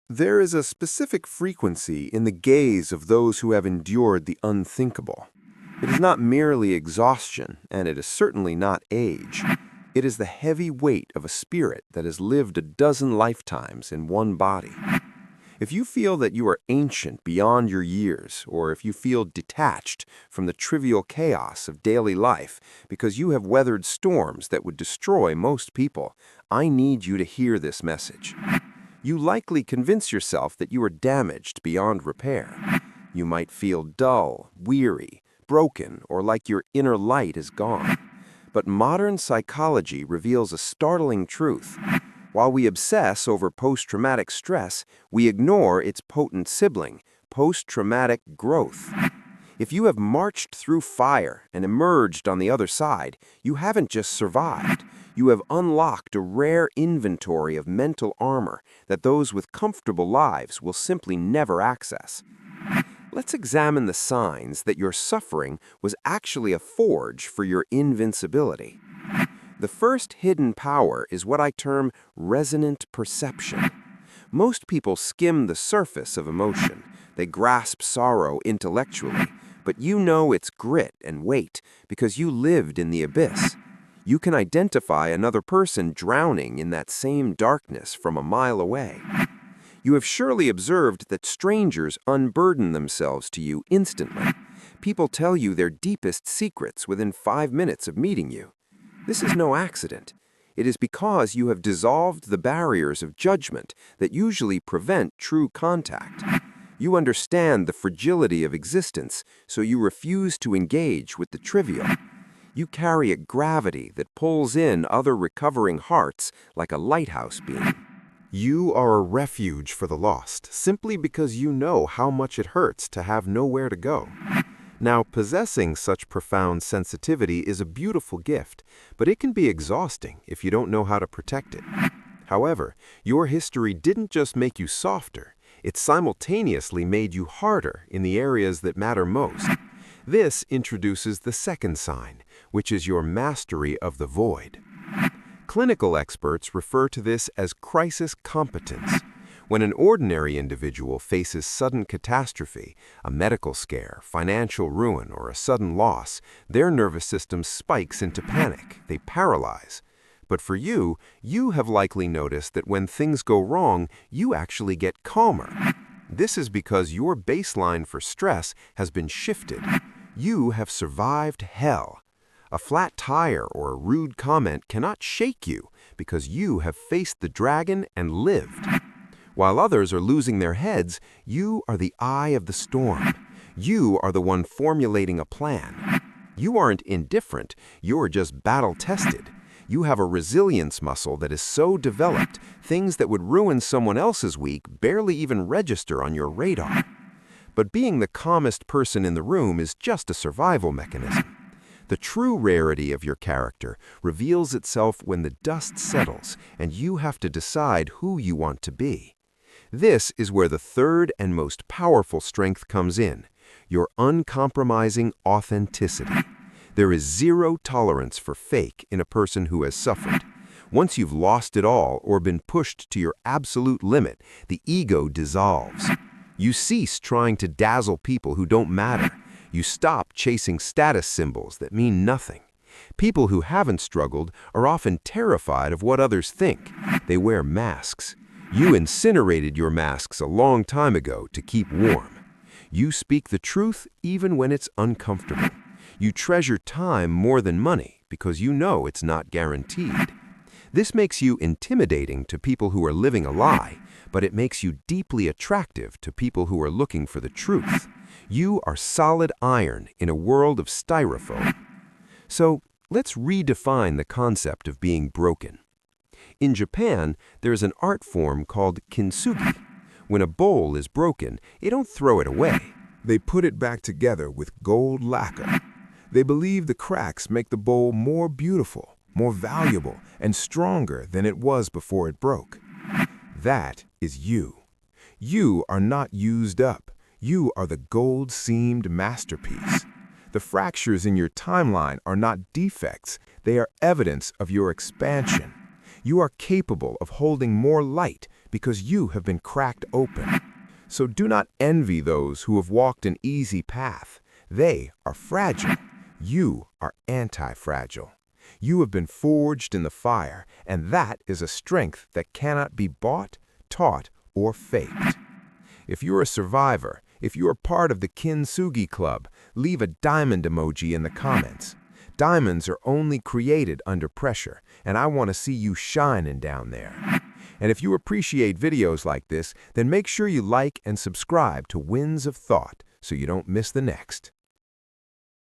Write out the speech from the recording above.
There is a specific frequency in the gaze of those who have endured the unthinkable. It is not merely exhaustion, and it is certainly not age. It is the heavy weight of a spirit that has lived a dozen lifetimes in one body. If you feel that you are ancient beyond your years, or if you feel detached from the trivial chaos of daily life because you have weathered storms that would destroy most people, I need you to hear this message. You likely convince yourself that you are damaged beyond repair. You might feel dull, weary, broken, or like your inner light is gone. But modern psychology reveals a startling truth. While we obsess over post-traumatic stress, we ignore its potent sibling, post-traumatic growth. If you have marched through fire and emerged on the other side, you haven't just survived. You have unlocked a rare inventory of mental armor that those with comfortable lives will simply never access. Let's examine the signs that your suffering was actually a forge for your invincibility. The first hidden power is what I term resonant perception. Most people skim the surface of emotion. They grasp sorrow intellectually, but you know its grit and weight because you lived in the abyss. You can identify another person drowning in that same darkness from a mile away. You have surely observed that strangers unburden themselves to you instantly. People tell you their deepest secrets within 5 minutes of meeting you. This is no accident. It is because you have dissolved the barriers of judgment that usually prevent true contact. You understand the fragility of existence, so you refuse to engage with the trivial. You carry a gravity that pulls in other recovering hearts like a lighthouse beam. You are a refuge for the lost, simply because you know how much it hurts to have nowhere to go. Now, possessing such profound sensitivity is a beautiful gift, but it can be exhausting if you don't know how to protect it. However, your history didn't just make you softer, it simultaneously made you harder in the areas that matter most. This introduces the second sign, which is your mastery of the void. Clinical experts refer to this as crisis competence. When an ordinary individual faces sudden catastrophe, a medical scare, financial ruin, or a sudden loss, their nervous system spikes into panic. They paralyze. But for you, you have likely noticed that when things go wrong, you actually get calmer. This is because your baseline for stress has been shifted. You have survived hell. A flat tire or a rude comment cannot shake you because you have faced the dragon and lived. While others are losing their heads, you are the eye of the storm. You are the one formulating a plan. You aren't indifferent, you're just battle-tested. You have a resilience muscle that is so developed, things that would ruin someone else's week barely even register on your radar. But being the calmest person in the room is just a survival mechanism. The true rarity of your character reveals itself when the dust settles and you have to decide who you want to be. This is where the third and most powerful strength comes in, your uncompromising authenticity. There is zero tolerance for fake in a person who has suffered. Once you've lost it all or been pushed to your absolute limit, the ego dissolves. You cease trying to dazzle people who don't matter. You stop chasing status symbols that mean nothing. People who haven't struggled are often terrified of what others think. They wear masks. You incinerated your masks a long time ago to keep warm. You speak the truth even when it's uncomfortable. You treasure time more than money because you know it's not guaranteed. This makes you intimidating to people who are living a lie, but it makes you deeply attractive to people who are looking for the truth. You are solid iron in a world of styrofoam. So, let's redefine the concept of being broken. In Japan, there is an art form called Kintsugi. When a bowl is broken, they don't throw it away. They put it back together with gold lacquer. They believe the cracks make the bowl more beautiful, more valuable, and stronger than it was before it broke. That is you. You are not used up. You are the gold-seamed masterpiece. The fractures in your timeline are not defects. They are evidence of your expansion. You are capable of holding more light because you have been cracked open. So do not envy those who have walked an easy path. They are fragile. You are anti-fragile. You have been forged in the fire, and that is a strength that cannot be bought, taught, or faked. If you're a survivor, if you are part of the Kintsugi Club, leave a diamond emoji in the comments. Diamonds are only created under pressure, and I want to see you shining down there. And if you appreciate videos like this, then make sure you like and subscribe to Winds of Thought so you don't miss the next.